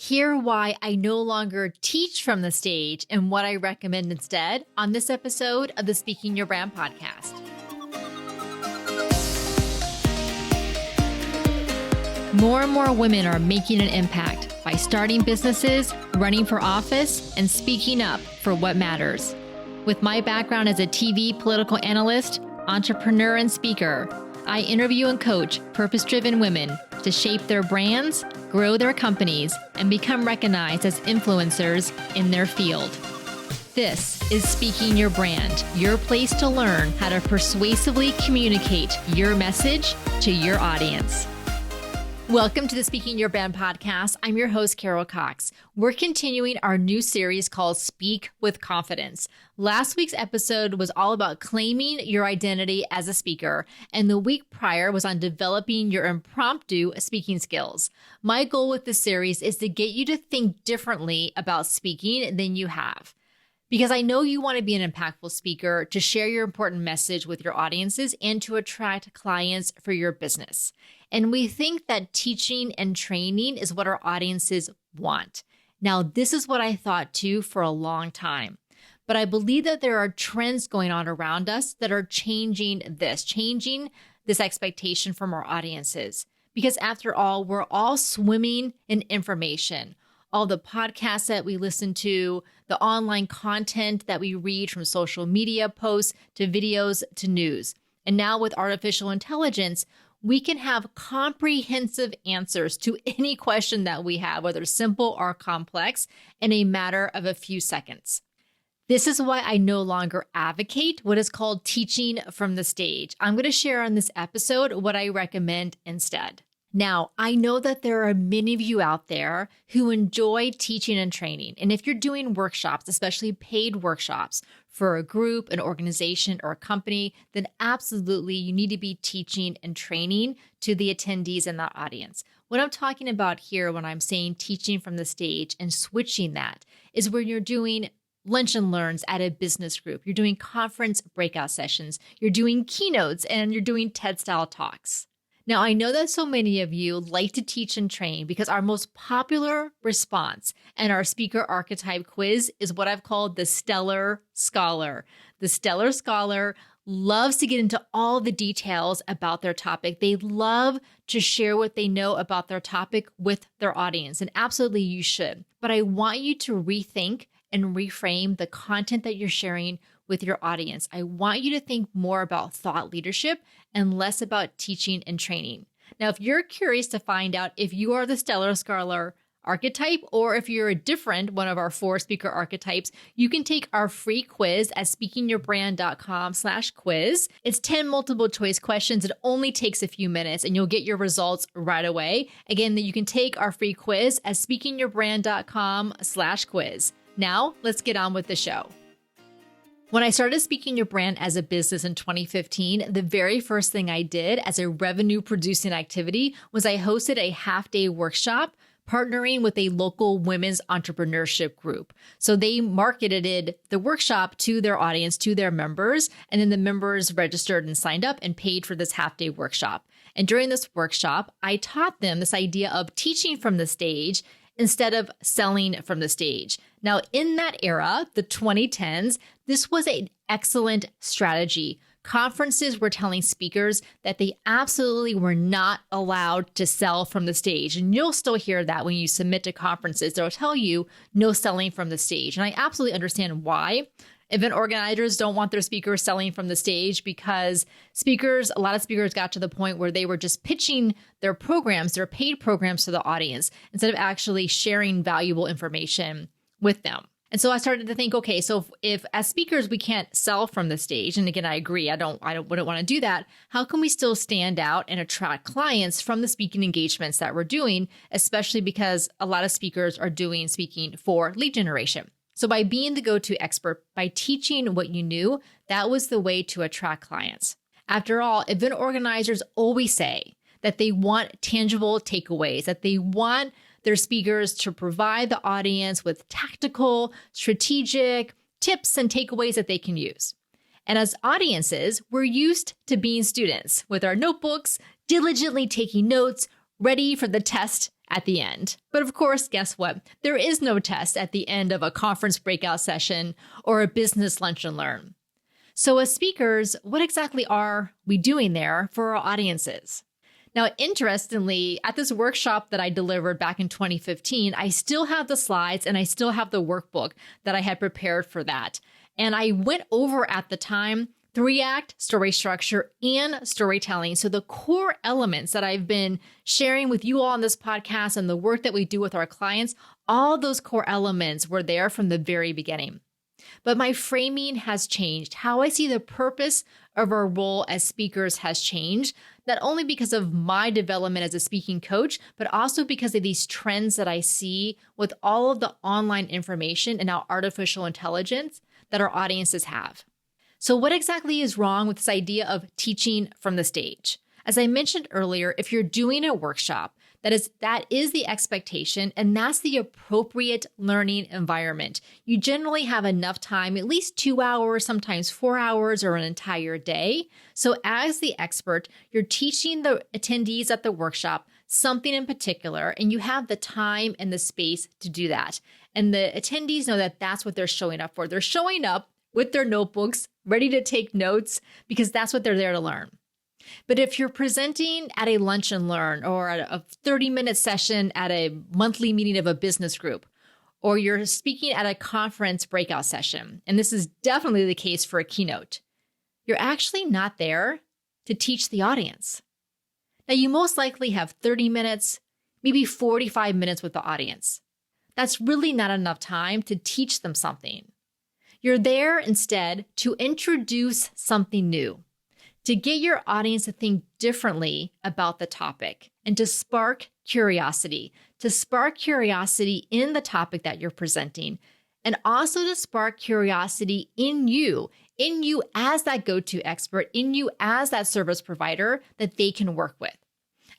Hear why I no longer teach from the stage and what I recommend instead on this episode of the Speaking Your Brand podcast. More and more women are making an impact by starting businesses, running for office, and speaking up for what matters. With my background as a TV political analyst, entrepreneur, and speaker, I interview and coach purpose-driven women to shape their brands, grow their companies, and become recognized as influencers in their field. This is Speaking Your Brand, your place to learn how to persuasively communicate your message to your audience. Welcome to the Speaking Your Brand podcast. I'm your host, Carol Cox. We're continuing our new series called Speak with Confidence. Last week's episode was all about claiming your identity as a speaker, and the week prior was on developing your impromptu speaking skills. My goal with this series is to get you to think differently about speaking than you have. Because I know you want to be an impactful speaker, to share your important message with your audiences, and to attract clients for your business. And we think that teaching and training is what our audiences want. Now, this is what I thought too for a long time. But I believe that there are trends going on around us that are changing this expectation from our audiences. Because after all, we're all swimming in information. All the podcasts that we listen to, the online content that we read, from social media posts to videos to news. And now with artificial intelligence, we can have comprehensive answers to any question that we have, whether simple or complex, in a matter of a few seconds. This is why I no longer advocate what is called teaching from the stage. I'm going to share on this episode what I recommend instead. Now, I know that there are many of you out there who enjoy teaching and training. And if you're doing workshops, especially paid workshops for a group, an organization, or a company, then absolutely you need to be teaching and training to the attendees in that audience. What I'm talking about here when I'm saying teaching from the stage and switching that is where you're doing lunch and learns at a business group. You're doing conference breakout sessions. You're doing keynotes, and you're doing TED-style talks. Now, I know that so many of you like to teach and train because our most popular response and our speaker archetype quiz is what I've called the Stellar Scholar. The Stellar Scholar loves to get into all the details about their topic. They love to share what they know about their topic with their audience, and absolutely you should. But I want you to rethink and reframe the content that you're sharing with your audience. I want you to think more about thought leadership and less about teaching and training. Now, if you're curious to find out if you are the Stellar Scholar archetype or if you're a different one of our 4 speaker archetypes, you can take our free quiz at speakingyourbrand.com/quiz. It's 10 multiple choice questions. It only takes a few minutes and you'll get your results right away. Again, you can take our free quiz at speakingyourbrand.com/quiz. Now, let's get on with the show. When I started Speaking Your Brand as a business in 2015, the very first thing I did as a revenue-producing activity was I hosted a half-day workshop partnering with a local women's entrepreneurship group. So they marketed the workshop to their audience, to their members, and then the members registered and signed up and paid for this half-day workshop. And during this workshop, I taught them this idea of teaching from the stage instead of selling from the stage. Now, in that era, the 2010s, this was an excellent strategy. Conferences were telling speakers that they absolutely were not allowed to sell from the stage. And you'll still hear that when you submit to conferences. They'll tell you no selling from the stage. And I absolutely understand why. Event organizers don't want their speakers selling from the stage because a lot of speakers got to the point where they were just pitching their programs, their paid programs to the audience instead of actually sharing valuable information with them. And so I started to think, okay, so if as speakers we can't sell from the stage, and again, I agree, I wouldn't want to do that. How can we still stand out and attract clients from the speaking engagements that we're doing, especially because a lot of speakers are doing speaking for lead generation? So by being the go-to expert, by teaching what you knew, that was the way to attract clients. After all, event organizers always say that they want tangible takeaways, that they want their speakers to provide the audience with tactical, strategic tips and takeaways that they can use. And as audiences, we're used to being students with our notebooks, diligently taking notes, ready for the test at the end. But of course, guess what? There is no test at the end of a conference breakout session or a business lunch and learn. So as speakers, what exactly are we doing there for our audiences? Now, interestingly, at this workshop that I delivered back in 2015, I still have the slides and I still have the workbook that I had prepared for that. And I went over at the time 3-act story structure and storytelling. So the core elements that I've been sharing with you all on this podcast and the work that we do with our clients, all those core elements were there from the very beginning. But my framing has changed. How I see the purpose of our role as speakers has changed, not only because of my development as a speaking coach, but also because of these trends that I see with all of the online information and now artificial intelligence that our audiences have. So what exactly is wrong with this idea of teaching from the stage? As I mentioned earlier, if you're doing a workshop, that is the expectation, and that's the appropriate learning environment. You generally have enough time, at least 2 hours, sometimes 4 hours, or an entire day. So as the expert, you're teaching the attendees at the workshop something in particular, and you have the time and the space to do that. And the attendees know that that's what they're showing up for. They're showing up with their notebooks, ready to take notes, because that's what they're there to learn. But if you're presenting at a lunch and learn or at a 30-minute session at a monthly meeting of a business group, or you're speaking at a conference breakout session, and this is definitely the case for a keynote, you're actually not there to teach the audience. Now, you most likely have 30 minutes, maybe 45 minutes with the audience. That's really not enough time to teach them something. You're there instead to introduce something new, to get your audience to think differently about the topic, and to spark curiosity in the topic that you're presenting, and also to spark curiosity in you as that go-to expert, in you as that service provider that they can work with.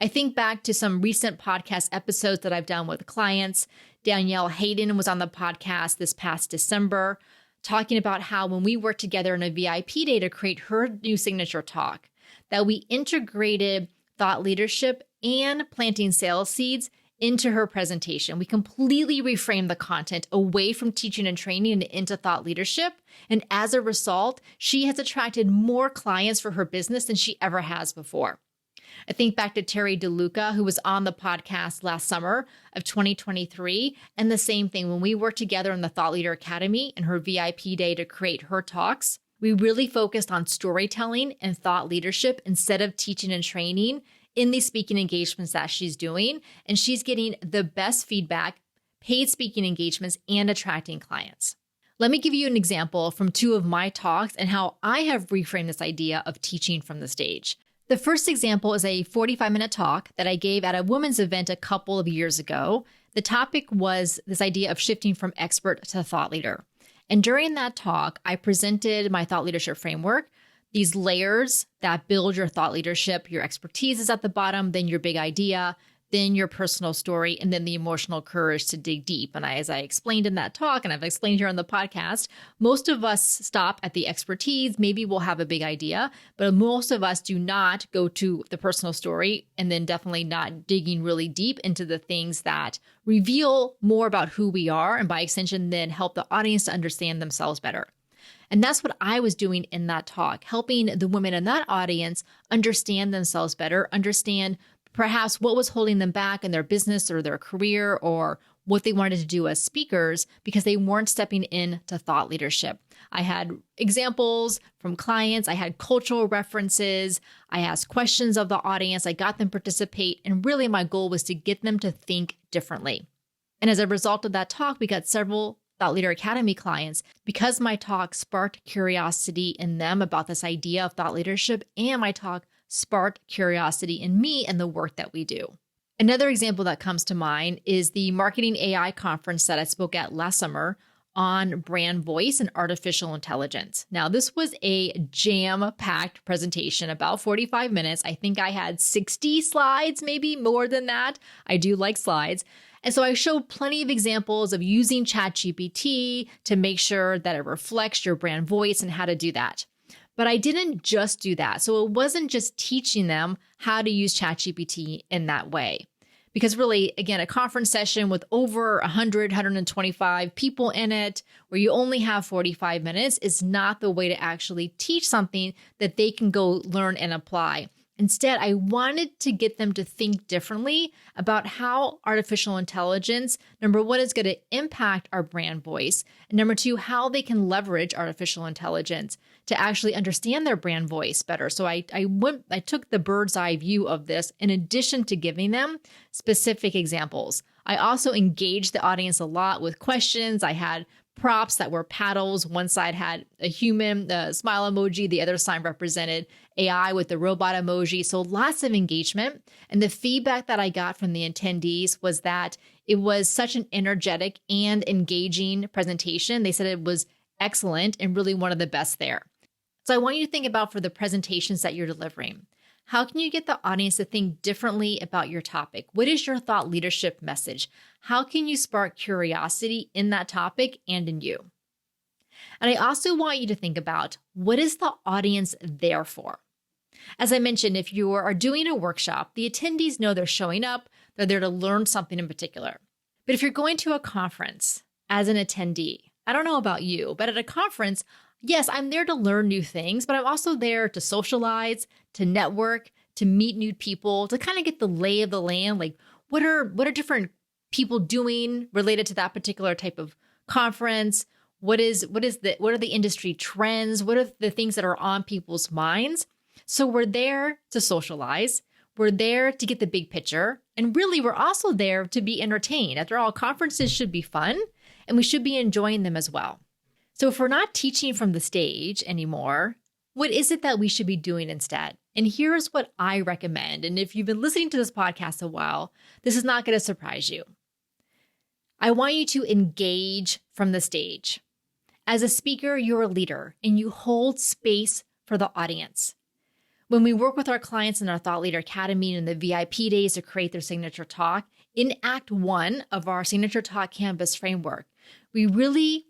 I think back to some recent podcast episodes that I've done with clients. Danielle Hayden was on the podcast this past December, talking about how when we worked together in a VIP day to create her new signature talk, that we integrated thought leadership and planting sales seeds into her presentation. We completely reframed the content away from teaching and training and into thought leadership. And as a result, she has attracted more clients for her business than she ever has before. I think back to Terry DeLuca, who was on the podcast last summer of 2023. And the same thing, when we worked together in the Thought Leader Academy and her VIP day to create her talks, we really focused on storytelling and thought leadership instead of teaching and training in these speaking engagements that she's doing. And she's getting the best feedback, paid speaking engagements, and attracting clients. Let me give you an example from 2 of my talks and how I have reframed this idea of teaching from the stage. The first example is a 45-minute talk that I gave at a women's event a couple of years ago. The topic was this idea of shifting from expert to thought leader. And during that talk, I presented my thought leadership framework, these layers that build your thought leadership. Your expertise is at the bottom, then your big idea, then your personal story, and then the emotional courage to dig deep. And as I explained in that talk, and I've explained here on the podcast, most of us stop at the expertise. Maybe we'll have a big idea, but most of us do not go to the personal story, and then definitely not digging really deep into the things that reveal more about who we are, and by extension, then help the audience to understand themselves better. And that's what I was doing in that talk, helping the women in that audience understand themselves better, understand perhaps what was holding them back in their business or their career or what they wanted to do as speakers because they weren't stepping into thought leadership. I had examples from clients. I had cultural references. I asked questions of the audience. I got them to participate. And really my goal was to get them to think differently. And as a result of that talk, we got several Thought Leader Academy clients because my talk sparked curiosity in them about this idea of thought leadership, and my talk sparked curiosity in me and the work that we do. Another example that comes to mind is the Marketing AI conference that I spoke at last summer on brand voice and artificial intelligence. Now, this was a jam-packed presentation, about 45 minutes. I think I had 60 slides, maybe more than that. I do like slides. And so I showed plenty of examples of using ChatGPT to make sure that it reflects your brand voice and how to do that. But I didn't just do that. So it wasn't just teaching them how to use ChatGPT in that way. Because really, again, a conference session with over 100, 125 people in it, where you only have 45 minutes, is not the way to actually teach something that they can go learn and apply. Instead, I wanted to get them to think differently about how artificial intelligence, number one, is going to impact our brand voice, and number two, how they can leverage artificial intelligence to actually understand their brand voice better. So I took the bird's eye view of this in addition to giving them specific examples. I also engaged the audience a lot with questions. I had props that were paddles. One side had a human, the smile emoji. The other side represented AI with the robot emoji. So lots of engagement. And the feedback that I got from the attendees was that it was such an energetic and engaging presentation. They said it was excellent and really one of the best there. So I want you to think about, for the presentations that you're delivering, how can you get the audience to think differently about your topic? What is your thought leadership message? How can you spark curiosity in that topic and in you? And I also want you to think about, what is the audience there for? As I mentioned, if you are doing a workshop, the attendees know they're showing up, they're there to learn something in particular. But if you're going to a conference as an attendee, I don't know about you, but at a conference, yes, I'm there to learn new things, but I'm also there to socialize, to network, to meet new people, to kind of get the lay of the land. Like, what are different people doing related to that particular type of conference? What are the industry trends? What are the things that are on people's minds? So we're there to socialize. We're there to get the big picture. And really, we're also there to be entertained. After all, conferences should be fun, and we should be enjoying them as well. So if we're not teaching from the stage anymore, what is it that we should be doing instead? And here's what I recommend. And if you've been listening to this podcast a while, this is not going to surprise you. I want you to engage from the stage. As a speaker, you're a leader and you hold space for the audience. When we work with our clients in our Thought Leader Academy and the VIP days to create their signature talk, in Act 1 of our Signature Talk Canvas framework, we really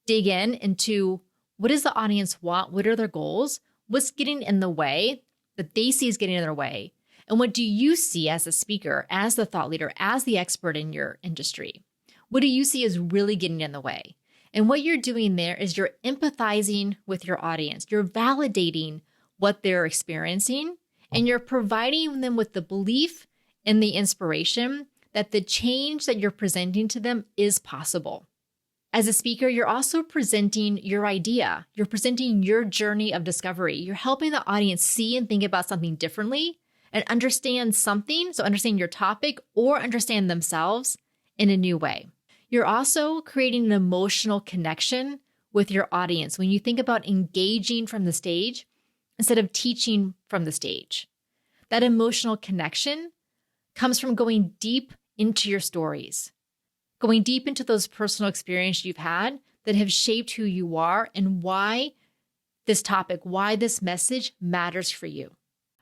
dig into, what does the audience want? What are their goals? What's getting in the way that they see is getting in their way? And what do you see as a speaker, as the thought leader, as the expert in your industry? What do you see is really getting in the way? And what you're doing there is you're empathizing with your audience. You're validating what they're experiencing, and you're providing them with the belief and the inspiration that the change that you're presenting to them is possible. As a speaker, you're also presenting your idea. You're presenting your journey of discovery. You're helping the audience see and think about something differently and understand something, so understand your topic or understand themselves in a new way. You're also creating an emotional connection with your audience when you think about engaging from the stage instead of teaching from the stage. That emotional connection comes from going deep into your stories, going deep into those personal experiences you've had that have shaped who you are and why this topic, why this message matters for you.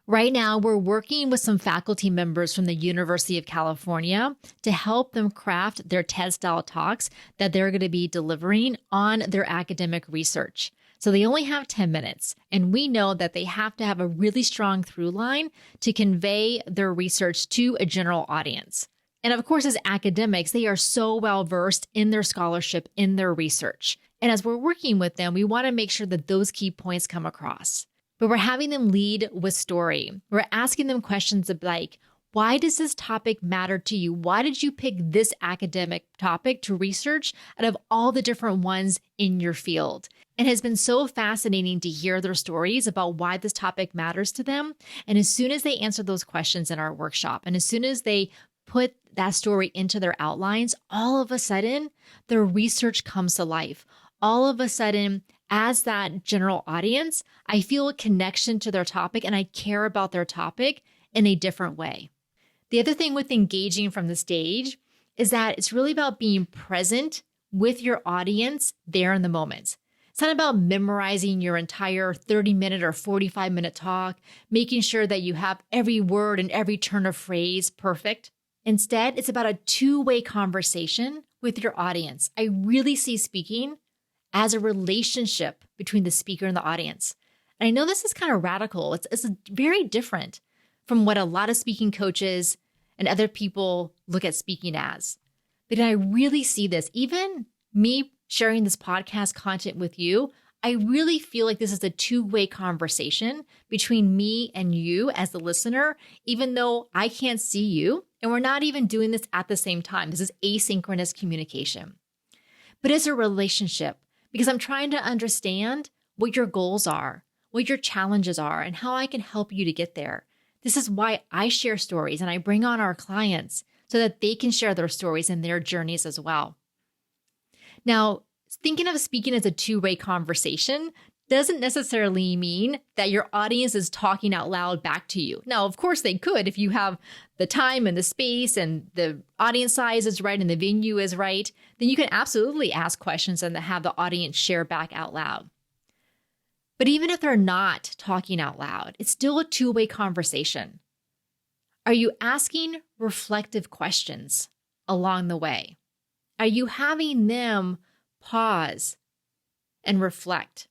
Right now, we're working with some faculty members from the University of California to help them craft their TED-style talks that they're going to be delivering on their academic research. So they only have 10 minutes, and we know that they have to have a really strong through line to convey their research to a general audience. And of course, as academics, they are so well versed in their scholarship, in their research. And as we're working with them, we want to make sure that those key points come across. But we're having them lead with story. We're asking them questions like, why does this topic matter to you? Why did you pick this academic topic to research out of all the different ones in your field? It has been so fascinating to hear their stories about why this topic matters to them. And as soon as they answer those questions in our workshop, and as soon as they put that story into their outlines, all of a sudden, their research comes to life. All of a sudden, as that general audience, I feel a connection to their topic and I care about their topic in a different way. The other thing with engaging from the stage is that it's really about being present with your audience there in the moment. It's not about memorizing your entire 30-minute or 45-minute talk, making sure that you have every word and every turn of phrase perfect. Instead, it's about a two-way conversation with your audience. I really see speaking as a relationship between the speaker and the audience. And I know this is kind of radical. It's very different from what a lot of speaking coaches and other people look at speaking as. But I really see this, even me sharing this podcast content with you, I really feel like this is a two-way conversation between me and you as the listener, even though I can't see you, and we're not even doing this at the same time. This is asynchronous communication. But it's a relationship because I'm trying to understand what your goals are, what your challenges are, and how I can help you to get there. This is why I share stories and I bring on our clients so that they can share their stories and their journeys as well. Now, thinking of speaking as a two-way conversation doesn't necessarily mean that your audience is talking out loud back to you. Now, of course they could if you have the time and the space and the audience size is right and the venue is right, then you can absolutely ask questions and have the audience share back out loud. But even if they're not talking out loud, it's still a two-way conversation. Are you asking reflective questions along the way? Are you having them pause and reflect?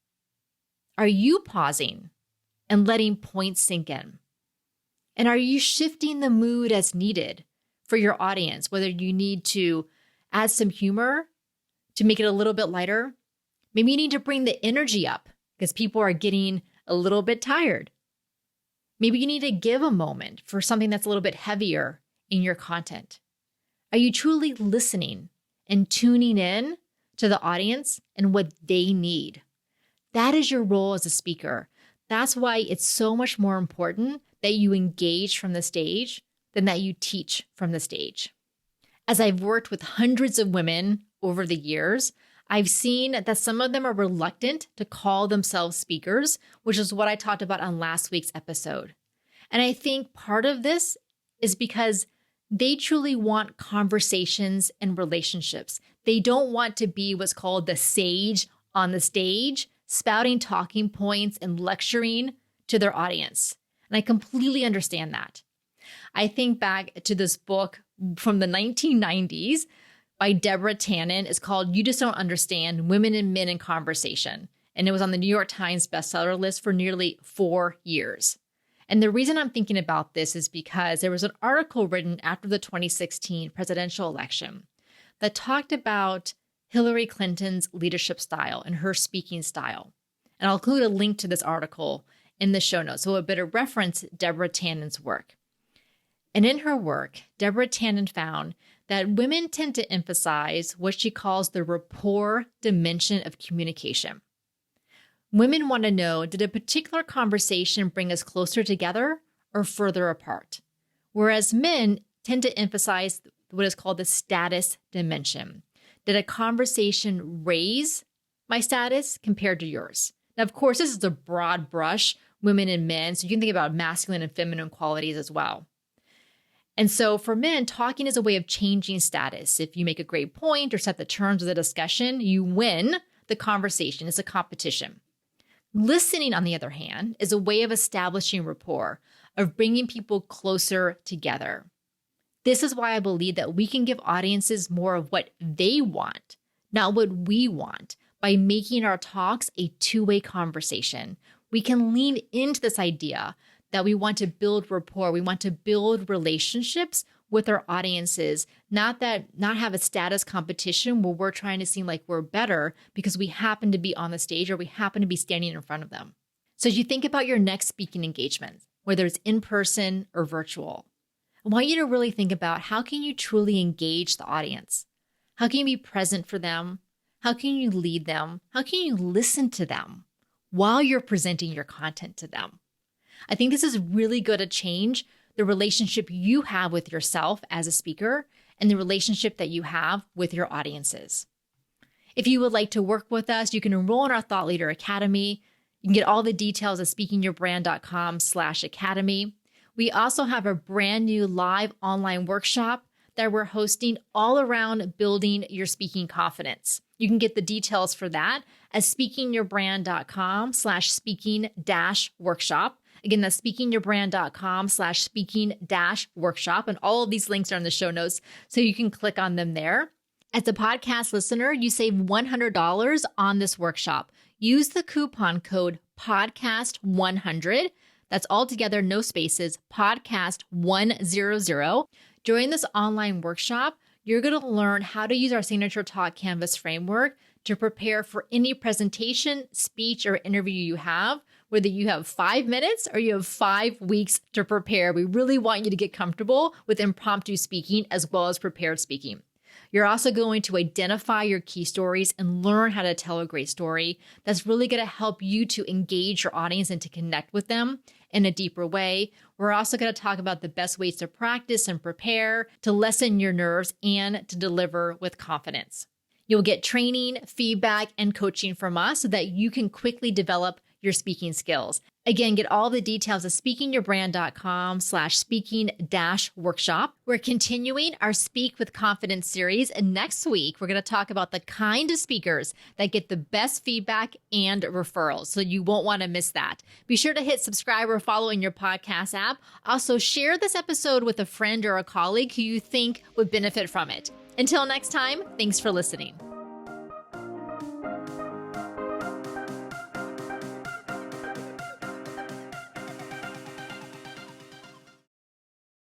Are you pausing and letting points sink in? And are you shifting the mood as needed for your audience, whether you need to add some humor to make it a little bit lighter? Maybe you need to bring the energy up because people are getting a little bit tired. Maybe you need to give a moment for something that's a little bit heavier in your content. Are you truly listening and tuning in to the audience and what they need? That is your role as a speaker. That's why it's so much more important that you engage from the stage than that you teach from the stage. As I've worked with hundreds of women over the years, I've seen that some of them are reluctant to call themselves speakers, which is what I talked about on last week's episode. And I think part of this is because they truly want conversations and relationships. They don't want to be what's called the sage on the stage, spouting talking points and lecturing to their audience. And I completely understand that. I think back to this book from the 1990s by Deborah Tannen. It's called You Just Don't Understand, Women and Men in Conversation. And it was on the New York Times bestseller list for nearly 4 years. And the reason I'm thinking about this is because there was an article written after the 2016 presidential election that talked about Hillary Clinton's leadership style and her speaking style. And I'll include a link to this article in the show notes, so it better reference Deborah Tannen's work. And in her work, Deborah Tannen found that women tend to emphasize what she calls the rapport dimension of communication. Women want to know, did a particular conversation bring us closer together or further apart? Whereas men tend to emphasize what is called the status dimension. Did a conversation raise my status compared to yours? Now, of course, this is a broad brush, women and men, so you can think about masculine and feminine qualities as well. And so for men, talking is a way of changing status. If you make a great point or set the terms of the discussion, you win the conversation. It's a competition. Listening, on the other hand, is a way of establishing rapport, of bringing people closer together. This is why I believe that we can give audiences more of what they want, not what we want, by making our talks a two-way conversation. We can lean into this idea that we want to build rapport, we want to build relationships with our audiences, not have a status competition where we're trying to seem like we're better because we happen to be on the stage or we happen to be standing in front of them. So as you think about your next speaking engagement, whether it's in person or virtual, I want you to really think about how can you truly engage the audience? How can you be present for them? How can you lead them? How can you listen to them while you're presenting your content to them? I think this is really going to change the relationship you have with yourself as a speaker and the relationship that you have with your audiences. If you would like to work with us, you can enroll in our Thought Leader Academy. You can get all the details at speakingyourbrand.com/academy. We also have a brand new live online workshop that we're hosting all around building your speaking confidence. You can get the details for that at speakingyourbrand.com/speaking-workshop. Again, that's speakingyourbrand.com/speaking-workshop. And all of these links are in the show notes, so you can click on them there. As a podcast listener, you save $100 on this workshop. Use the coupon code podcast100. That's all together, no spaces, podcast100. During this online workshop, you're going to learn how to use our signature talk canvas framework to prepare for any presentation, speech, or interview you have, whether you have 5 minutes or you have 5 weeks to prepare. We really want you to get comfortable with impromptu speaking as well as prepared speaking. You're also going to identify your key stories and learn how to tell a great story that's really going to help you to engage your audience and to connect with them in a deeper way. We're also going to talk about the best ways to practice and prepare, to lessen your nerves, and to deliver with confidence. You'll get training, feedback, and coaching from us so that you can quickly develop your speaking skills. Again, get all the details at speakingyourbrand.com/speaking-workshop. We're continuing our Speak with Confidence series, and next week, we're going to talk about the kind of speakers that get the best feedback and referrals, so you won't want to miss that. Be sure to hit subscribe or follow in your podcast app. Also, share this episode with a friend or a colleague who you think would benefit from it. Until next time, thanks for listening.